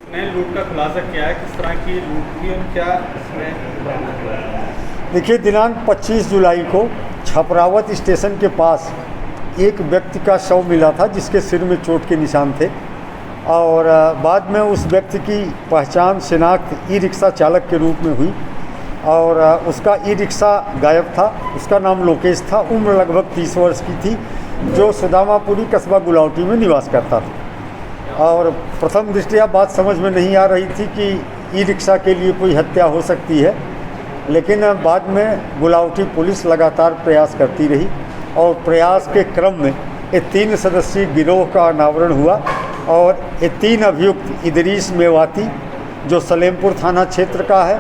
नए लूट का खुलासा क्या है, किस तरह की लूट थी और क्या इसमें? देखिए, दिनांक 25 जुलाई को छपरावत स्टेशन के पास एक व्यक्ति का शव मिला था जिसके सिर में चोट के निशान थे और बाद में उस व्यक्ति की पहचान शिनाख्त ई रिक्शा चालक के रूप में हुई और उसका ई रिक्शा गायब था। उसका नाम लोकेश था, उम्र लगभग 30 वर्ष की थी, जो सुदामापुरी कस्बा गुलावटी में निवास करता था। और प्रथम दृष्टया बात समझ में नहीं आ रही थी कि ई रिक्शा के लिए कोई हत्या हो सकती है, लेकिन बाद में गुलावटी पुलिस लगातार प्रयास करती रही और प्रयास के क्रम में ये 3 सदस्यीय गिरोह का अनावरण हुआ और ये 3 अभियुक्त इदरीस मेवाती जो सलेमपुर थाना क्षेत्र का है,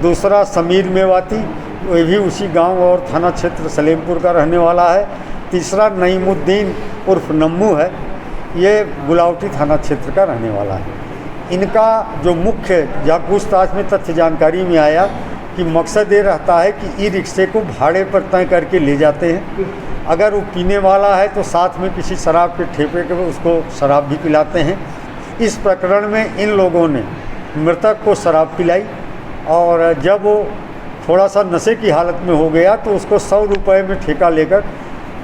दूसरा समीर मेवाती वो भी उसी गांव और थाना क्षेत्र सलेमपुर का रहने वाला है, तीसरा नईमुद्दीन उर्फ नम्मू है, ये गुलावटी थाना क्षेत्र का रहने वाला है। इनका जो मुख्य पूछताछ में तथ्य जानकारी में आया कि मकसद ये रहता है कि ई रिक्शे को भाड़े पर तय करके ले जाते हैं। अगर वो पीने वाला है तो साथ में किसी शराब के ठेपे के उसको शराब भी पिलाते हैं। इस प्रकरण में इन लोगों ने मृतक को शराब पिलाई और जब वो थोड़ा सा नशे की हालत में हो गया तो उसको 100 रुपये में ठेका लेकर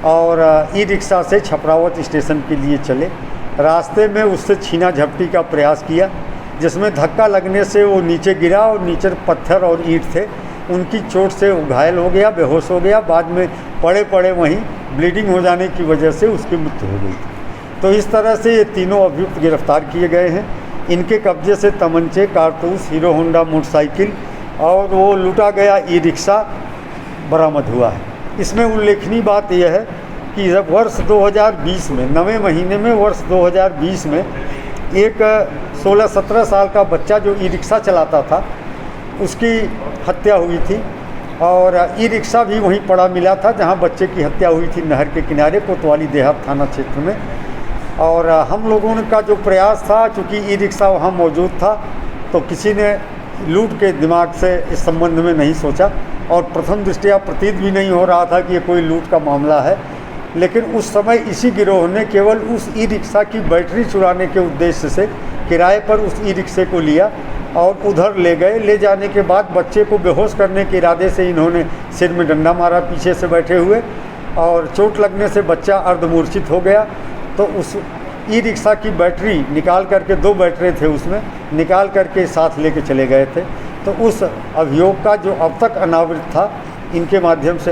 और ई रिक्शा से छपरावत स्टेशन के लिए चले। रास्ते में उससे छीना झपटी का प्रयास किया, जिसमें धक्का लगने से वो नीचे गिरा और नीचे पत्थर और ईंट थे, उनकी चोट से वो घायल हो गया, बेहोश हो गया। बाद में पड़े पड़े वहीं ब्लीडिंग हो जाने की वजह से उसकी मृत्यु हो गई थी। तो इस तरह से ये तीनों अभियुक्त गिरफ्तार किए गए हैं। इनके कब्जे से तमंचे, कारतूस, हीरो होंडा मोटरसाइकिल और वो लूटा गया ई रिक्शा बरामद हुआ है। इसमें उल्लेखनीय बात यह है कि जब वर्ष 2020 में 9वें महीने में वर्ष 2020 में एक 16-17 साल का बच्चा जो ई रिक्शा चलाता था उसकी हत्या हुई थी और ई रिक्शा भी वहीं पड़ा मिला था जहां बच्चे की हत्या हुई थी, नहर के किनारे कोतवाली देहात थाना क्षेत्र में। और हम लोगों का जो प्रयास था, चूँकि ई रिक्शा वहाँ मौजूद था तो किसी ने लूट के दिमाग से इस संबंध में नहीं सोचा और प्रथम दृष्टया प्रतीत भी नहीं हो रहा था कि ये कोई लूट का मामला है। लेकिन उस समय इसी गिरोह ने केवल उस ई रिक्शा की बैटरी चुराने के उद्देश्य से किराए पर उस ई रिक्शे को लिया और उधर ले गए। ले जाने के बाद बच्चे को बेहोश करने के इरादे से इन्होंने सिर में डंडा मारा पीछे से बैठे हुए और चोट लगने से बच्चा अर्धमूर्छित हो गया। तो उस ई रिक्शा की बैटरी निकाल करके, 2 बैटरी थे उसमें, निकाल करके साथ लेके चले गए थे। तो उस अभियोग का जो अब तक अनावृत था, इनके माध्यम से